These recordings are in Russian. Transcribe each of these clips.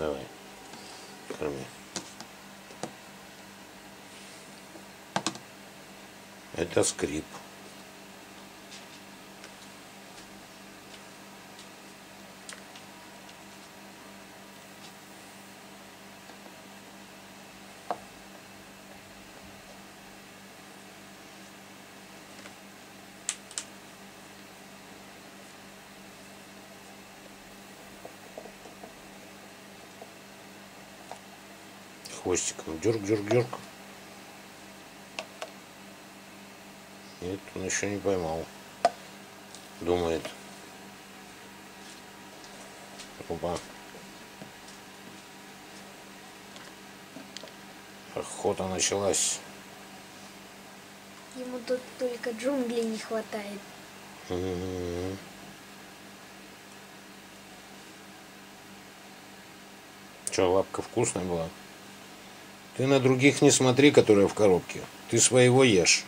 Давай, корми. Это скрип. Хвостиком дерг. Нет, он еще не поймал. Думает. Опа. Охота началась. Ему тут только джунглей не хватает. Че, лапка вкусная была? Ты на других не смотри, которые в коробке. Ты своего ешь.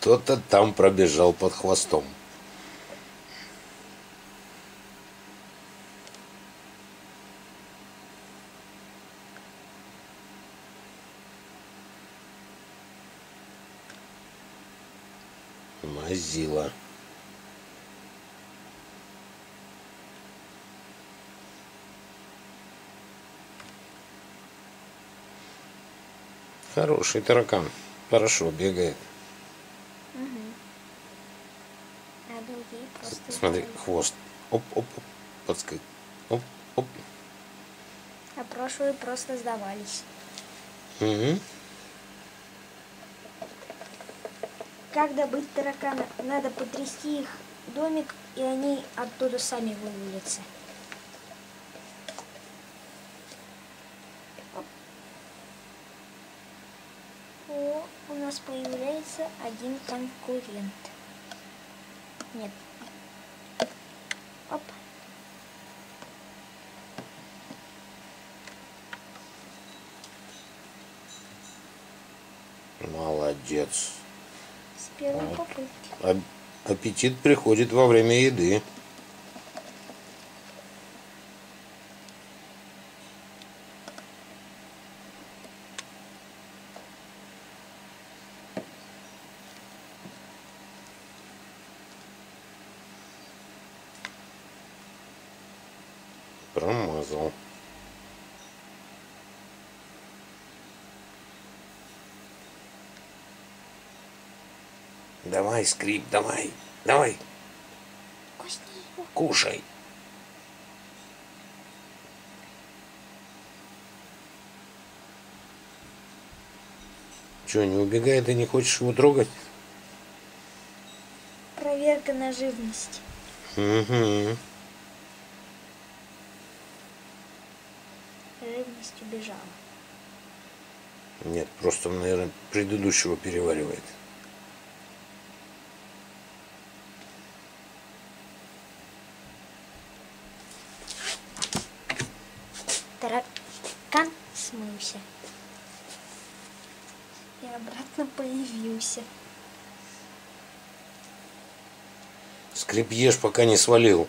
Кто-то там пробежал под хвостом. Мазила. Хороший таракан. Хорошо бегает. А другие просто... Смотри, хвост. Оп. Подскок. Оп. А прошлые просто сдавались. Угу. Как добыть таракана? Надо потрясти их домик, и они оттуда сами вывалятся. О, у нас появляется один конкурент. Нет. Оп. Молодец. С первой попытки. Аппетит приходит во время еды. Промазал. Давай, скрип, давай. Кушай. Че, не убегает и не хочешь его трогать? Проверка на живность. Угу. Живность убежала. Нет, просто, наверное, предыдущего переваривает. Таракан смылся. И обратно появился. Скрип, ешь, пока не свалил.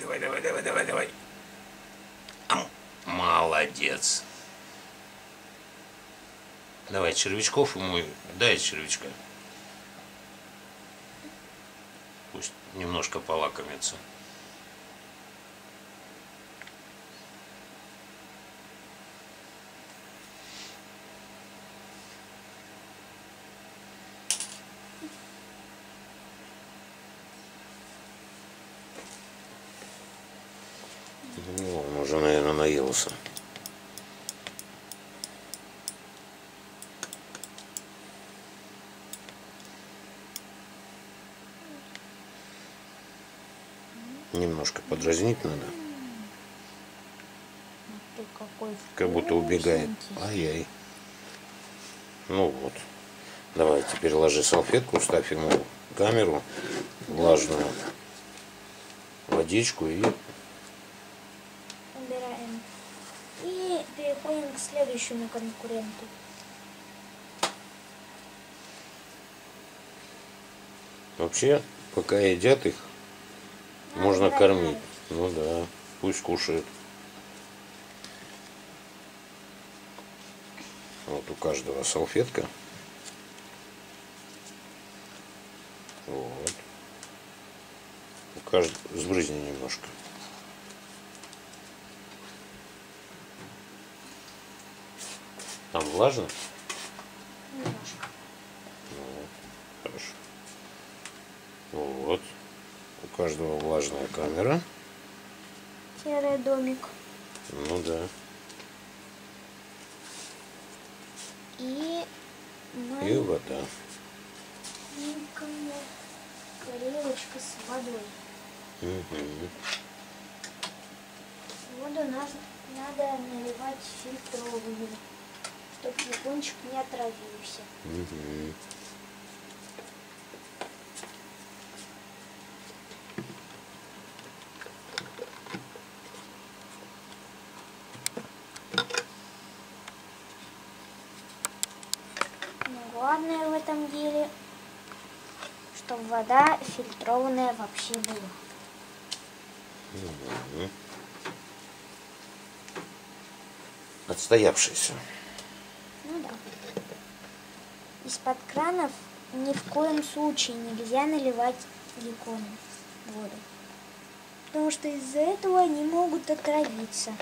давай, давай, давай, давай, давай. Молодец. Давай червячков ему, дай червячка. Пусть немножко полакомится. Ну, он уже, наверное, наелся. Немножко подразнить надо. Ты какой Как будто убегает. вкусненький. Ай-яй. Ну вот. Давай, теперь ложи салфетку, ставь ему камеру влажную, водичку и... Убираем. И переходим к следующему конкуренту. Вообще, пока едят их, можно брать кормить. надо. Ну да, пусть кушают. Вот у каждого салфетка. Вот. У каждого сбрызни немножко. Там влажно? Немножко. Хорошо. Вот. У каждого влажная камера. Серый домик. Ну да. И И вода. маленькая тарелочка с водой. Угу. Воду надо наливать фильтрованную, чтобы дракончик не отравился. Угу. Но главное в этом деле, чтобы вода фильтрованная вообще была. Угу. Отстоявшийся. Ну да. Из-под кранов ни в коем случае нельзя наливать драконам воду. Потому что из-за этого они могут отравиться.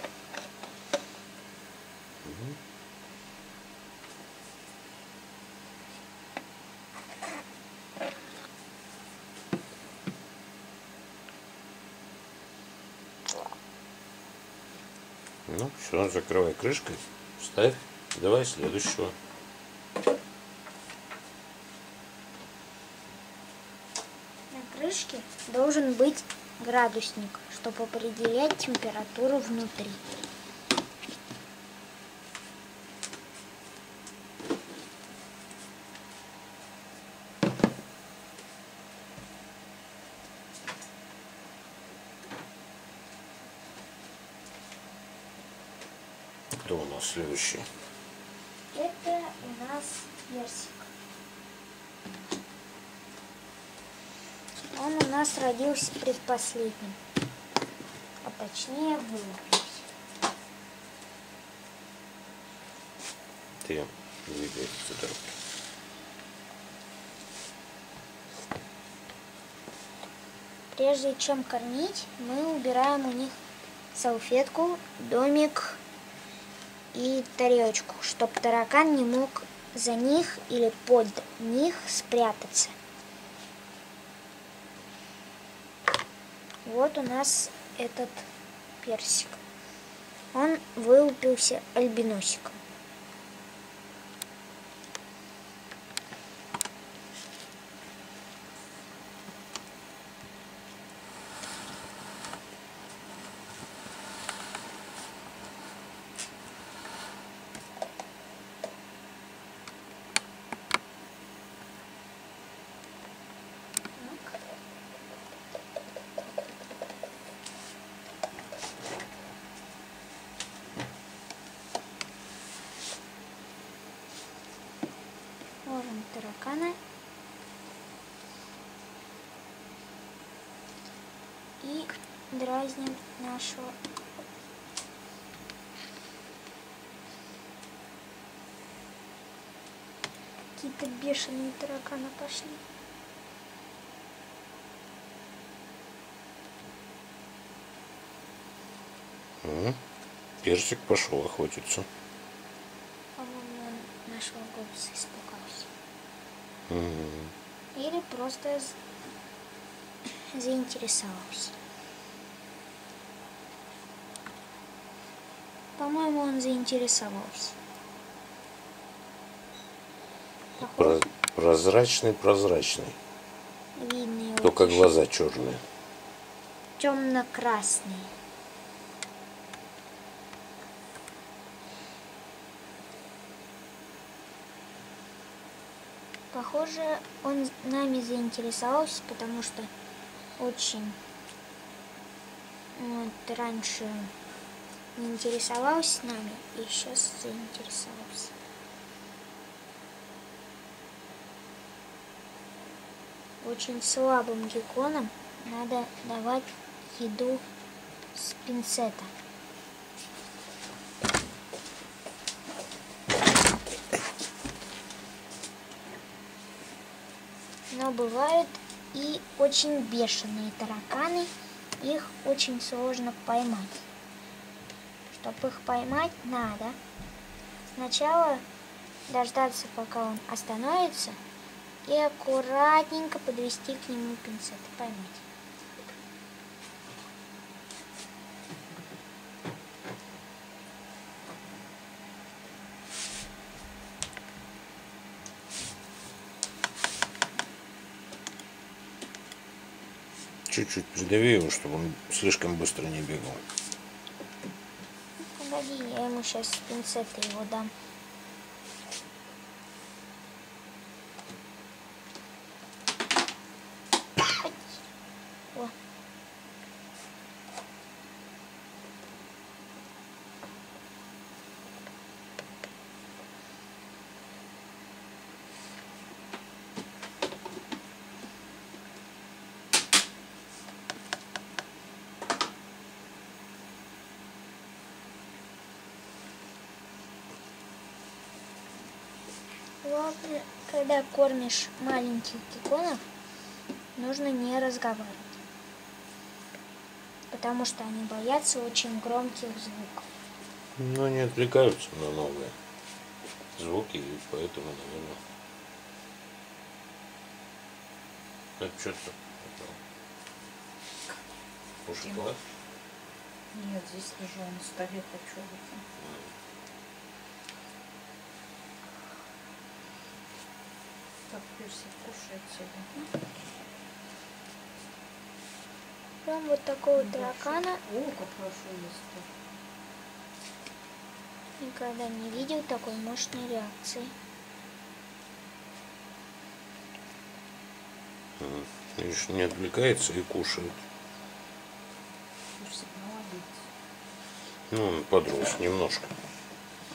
Ну, все, закрывай крышкой. Ставь. Давай следующего. На крышке должен быть градусник, чтобы определять температуру внутри. Кто у нас следующий? Это у нас персик. Он у нас родился предпоследним, а точнее вылупился. Ты двигай сюда. Прежде чем кормить, мы убираем у них салфетку, домик и тарелочку, чтобы таракан не мог за них или под них спрятаться. Вот у нас этот персик. Он вылупился альбиносиком. Ложим таракана и дразнят нашего. Какие-то бешеные тараканы пошли. Персик пошел охотиться. По-моему, он нашего голоса испугался. Угу. Или просто заинтересовался. По-моему, он заинтересовался. Прозрачный. Видно его. Только глаза черные. Темно-красный. Похоже, он нами заинтересовался, потому что очень раньше не интересовался нами и сейчас заинтересовался. Очень слабым гекконам надо давать еду с пинцета. Но бывают и очень бешеные тараканы, их очень сложно поймать. Чтобы их поймать, надо сначала дождаться, пока он остановится, и аккуратненько подвести к нему пинцет и поймать. Чуть-чуть придави его, чтобы он слишком быстро не бегал. Погоди, я ему сейчас с пинцета его дам. О. Главное, когда кормишь маленьких гекконов, нужно не разговаривать, потому что они боятся очень громких звуков. Но они отвлекаются на новые звуки, и поэтому, наверное, это что-то кушать класс? Нет, здесь лежу на столе, хочу выйти. Так, Персик, кушай отсюда. Прям вот такого таракана О, как хорошо есть. никогда не видел такой мощной реакции. Видишь, не отвлекается и кушает. Персик, молодец. Ну, он подрос немножко.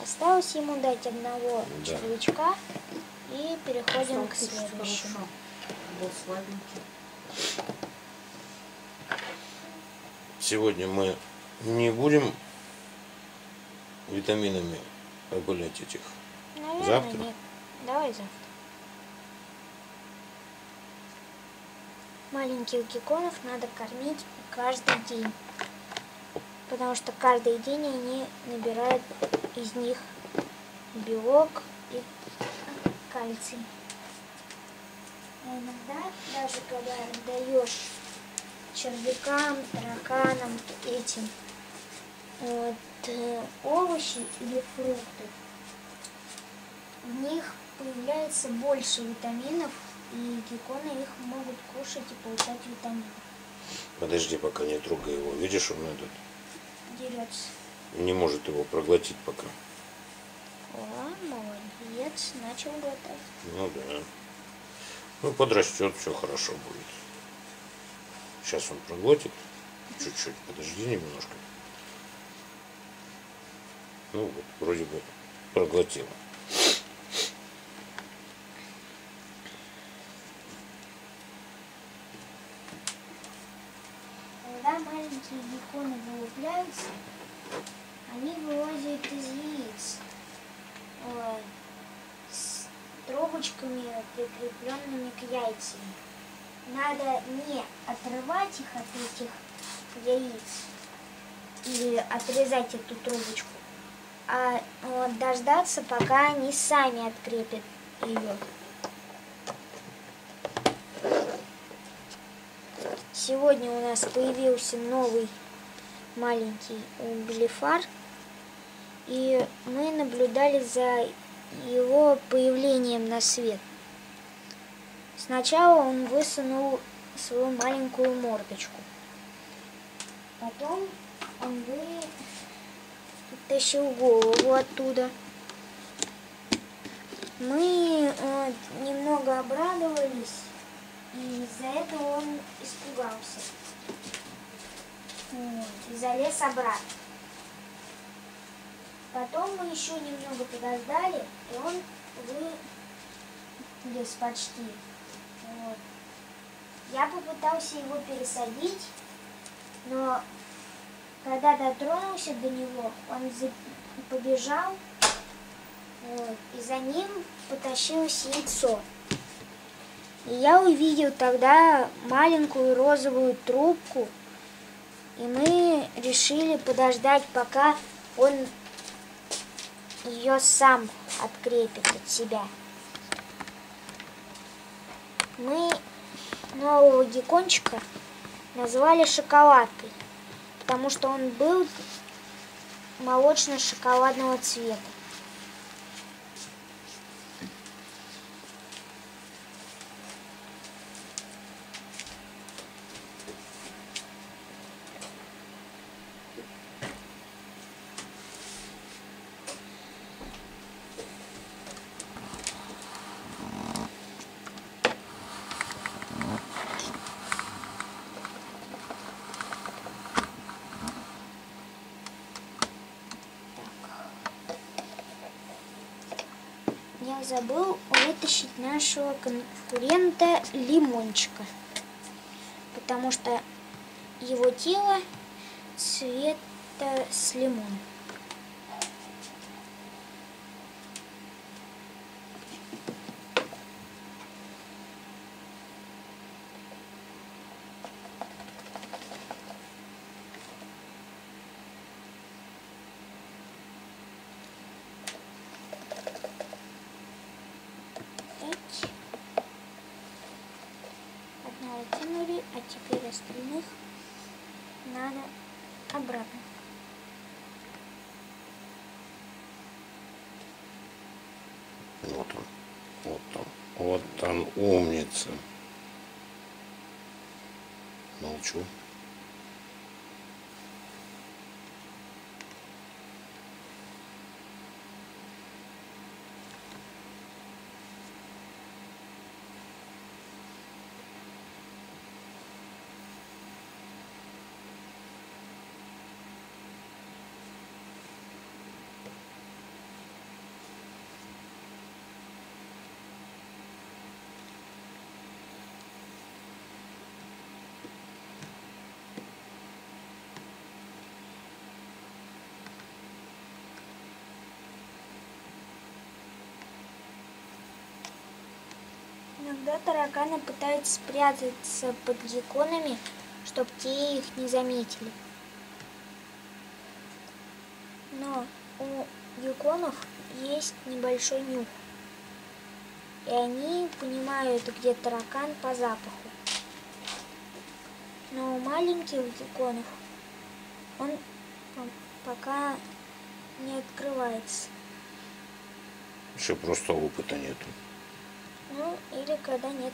Осталось ему дать одного Да. червячка и переходим Стал к кушать следующему. хорошо. Был слабенький. Сегодня мы не будем витаминами опылять этих. Наверное, Завтра? нет. Давай завтра. Маленьких гекконов надо кормить каждый день, потому что каждый день они набирают из них белок и кальций. А иногда, даже когда даешь червякам, тараканам, этим овощи или фрукты, в них появляется больше витаминов, и гекконы их могут кушать и получать витамины. Подожди, пока не трогай его. Видишь, он этот Дерется. не может его проглотить пока. О, молодец, начал глотать. Ну да. Ну, подрастет, все хорошо будет. Сейчас он проглотит. Чуть-чуть, подожди немножко. Ну вот, вроде бы проглотил. Когда маленькие маленькие гекконы вылупляются, они вылазят из яиц с трубочками, прикрепленными к яйцам. Надо не отрывать их от этих яиц или отрезать эту трубочку, а дождаться, пока они сами открепят ее. Сегодня у нас появился новый маленький углефар, и мы наблюдали за его появлением на свет. Сначала он высунул свою маленькую мордочку, потом он вытащил голову оттуда. Мы немного обрадовались, и из-за этого он испугался и залез обратно. Потом мы еще немного подождали, и он вылез почти. Вот. Я попытался его пересадить, но когда дотронулся до него, он побежал, и за ним потащилось яйцо. И я увидел тогда маленькую розовую трубку, и мы решили подождать, пока он ее сам открепит от себя. Мы нового геккончика назвали шоколадкой, потому что он был молочно-шоколадного цвета. Я забыл вытащить нашего конкурента Лимончика, потому что его тело цвета с лимоном. Одного вытянули, а теперь остальных надо обратно. Вот он, вот он, вот он, умница. Молчу. Иногда тараканы пытаются спрятаться под гекконами, чтобы те их не заметили. Но у гекконов есть небольшой нюх, и они понимают, где таракан по запаху. Но у маленьких гекконов он пока не открывается. Еще просто опыта нету. Ну, или когда нет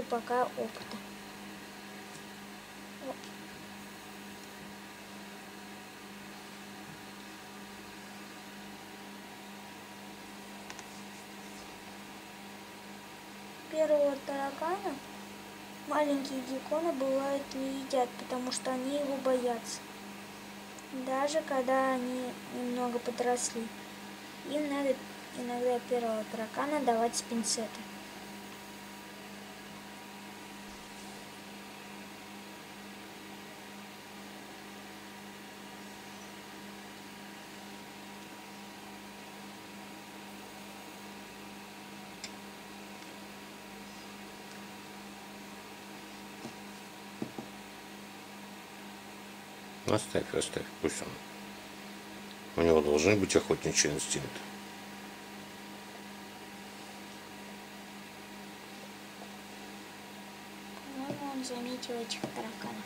пока опыта. Первого таракана маленькие гекконы бывает не едят, потому что они его боятся. Даже когда они немного подросли. Им надо иногда первого таракана давать с пинцета. Оставь, оставь, пусть он. У него должны быть охотничьи инстинкты. По-моему, он заметил этих тараканов.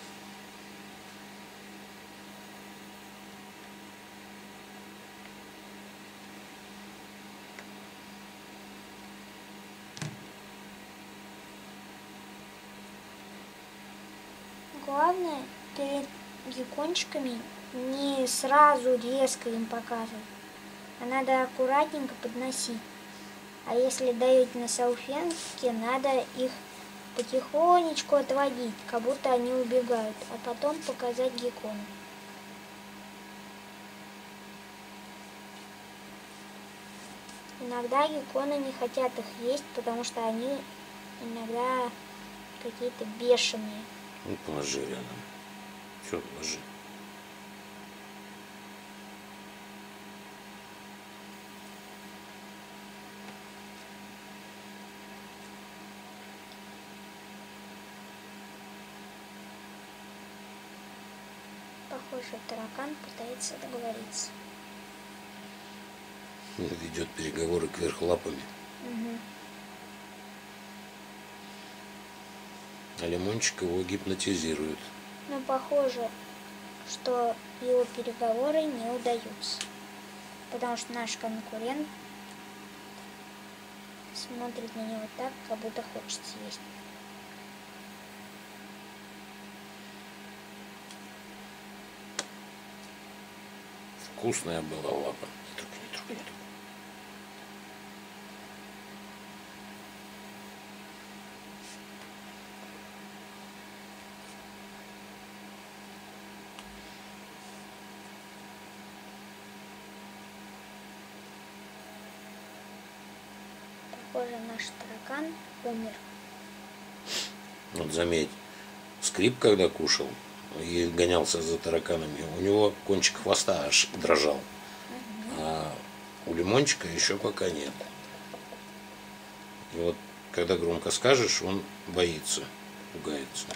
Главное, перед геккончиками не сразу резко им показывать, а надо аккуратненько подносить. А если даете на салфетке, надо их потихонечку отводить, как будто они убегают, а потом показать геккону. Иногда гекконы не хотят их есть, потому что они иногда какие-то бешеные. Ну, положи рядом. Все, положи. Похоже, таракан пытается договориться. Ведет переговоры кверху лапами. Угу. А лимончик его гипнотизирует. Но похоже, что его переговоры не удаются. Потому что наш конкурент смотрит на него так, как будто хочет съесть. Вкусная была лапа. Не трогай, не трогай, не трогай. Похоже, наш таракан умер. Вот заметь, скрип, когда кушал и гонялся за тараканами, у него кончик хвоста аж дрожал. А у лимончика еще пока нет. И вот когда громко скажешь, он боится, пугается.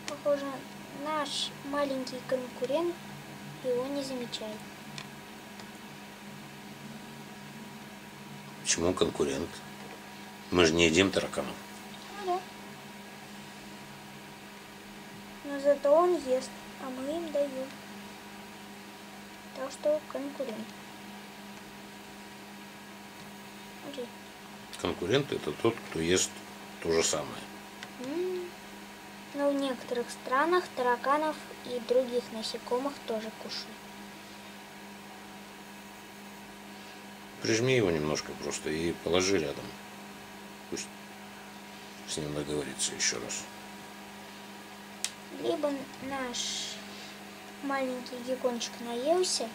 Похоже, наш маленький конкурент его не замечает. Почему конкурент? Мы же не едим тараканов. Ну да. Но зато он ест, а мы им даем. Так что конкурент. Смотри. Конкурент это тот, кто ест то же самое. Но в некоторых странах тараканов и других насекомых тоже кушают. Прижми его немножко просто и положи рядом. Пусть с ним договорится еще раз. Либо наш маленький геккончик наелся,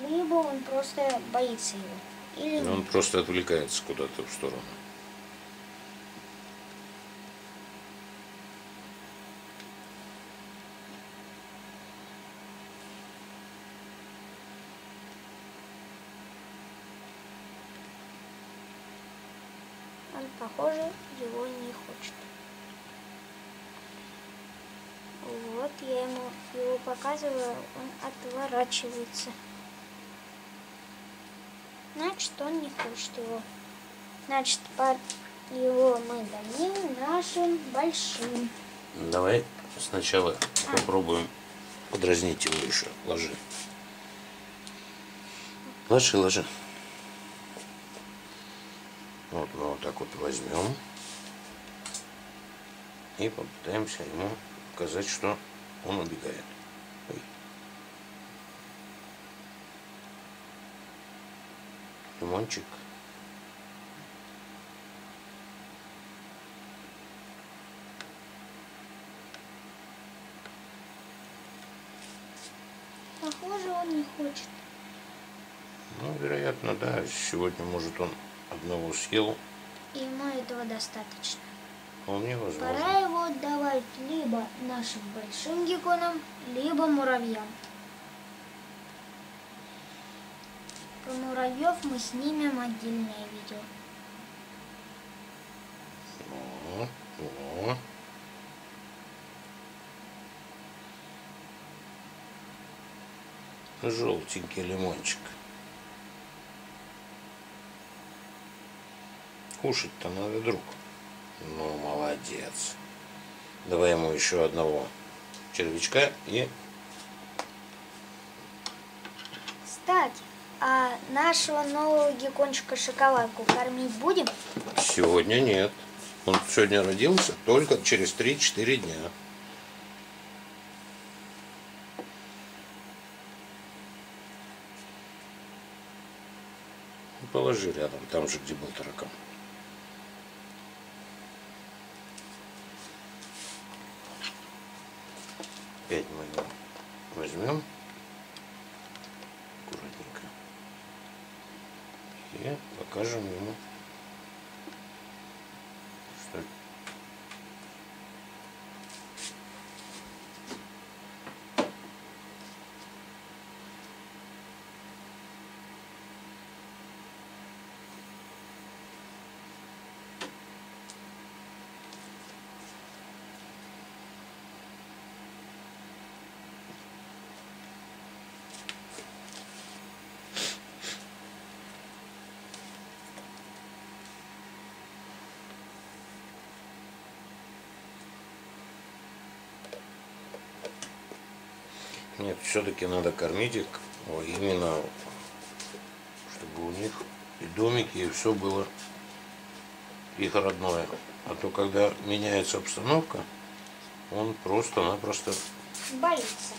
либо он просто боится его. Или Он просто отвлекается куда-то в сторону. он, похоже, его не хочет. Вот, я ему его показываю, он отворачивается. Значит, он не хочет его. Значит, его мы дадим нашим большим. Давай сначала попробуем подразнить его еще. Ложи. Ложи, ложи. Вот мы вот так вот возьмем и попытаемся ему показать, что он убегает. Ой. Лимончик. Похоже, хочет. Ну, вероятно, да. Сегодня, может, он одного съел. И ему этого достаточно. Вполне возможно. Пора его отдавать либо нашим большим гекконам, либо муравьям. Про муравьев мы снимем отдельное видео. О. Желтенький лимончик. Кушать-то надо, друг. Ну, молодец. Давай ему еще одного червячка и... Кстати, а нашего нового геккончика шоколадку кормить будем? Сегодня нет. Он сегодня родился только через 3-4 дня. Положи рядом, там же, где был таракан. Опять мы его возьмем аккуратненько и покажем ему, что нет, все-таки надо кормить их именно, чтобы у них и домики, и все было их родное. А то, когда меняется обстановка, он просто-напросто... Боится.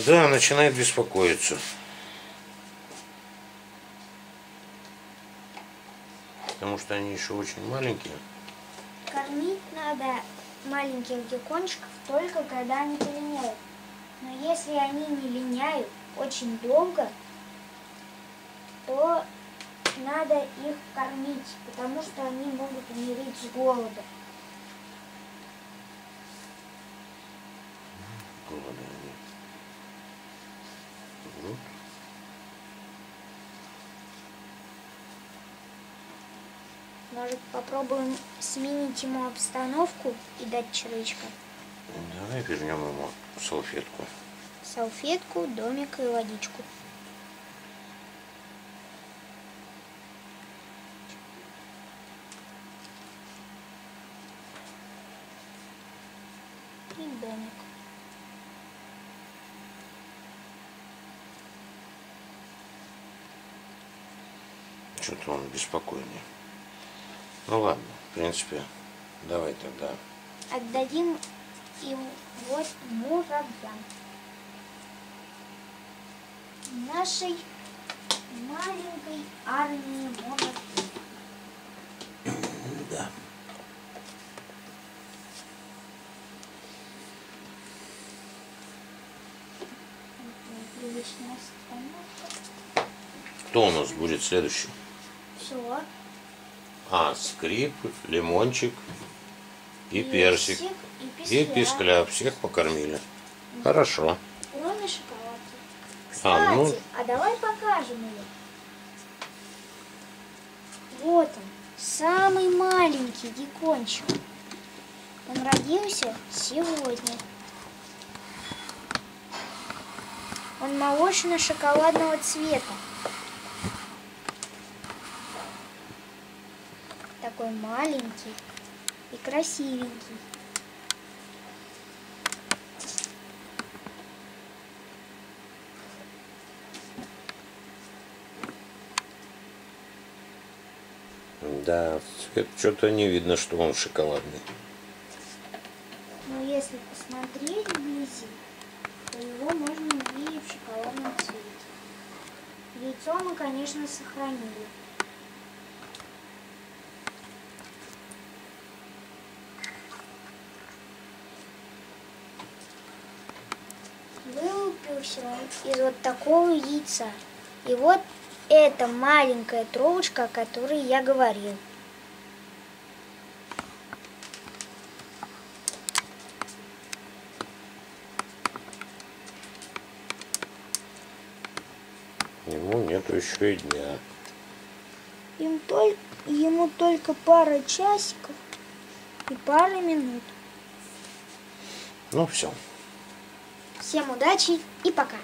Да, начинает беспокоиться. Потому что они еще очень маленькие. Кормить надо маленьких геккончиков только когда они полиняют. Но если они не линяют очень долго, то надо их кормить, потому что они могут умереть с голода. Голодные они. Вот. Может, попробуем сменить ему обстановку и дать червячка? Давай вернем ему салфетку. Салфетку, домик и водичку. И домик. Что-то он беспокойный. Ну ладно, в принципе, давай тогда. Отдадим им вот муравьям. Нашей маленькой армии муравьев. Да. Привычная остановка. Кто у нас будет следующий? Все. Скрип, лимончик и персик. И пискля. Всех покормили. Хорошо. Кроме шоколадки. Кстати, а давай покажем ее. Вот он, самый маленький геккончик. Он родился сегодня. Он молочно-шоколадного цвета. Такой маленький и красивенький. Да, цвет что-то не видно, что он шоколадный. Но если посмотреть вблизи, то его можно увидеть в шоколадном цвете. Яйцо мы, конечно, сохранили. Вылупился делается он из вот такого яйца. И вот эта маленькая трубочка, о которой я говорил. Ему нету еще и дня. Ему только пара часиков и пара минут. Ну все. Всем удачи и пока.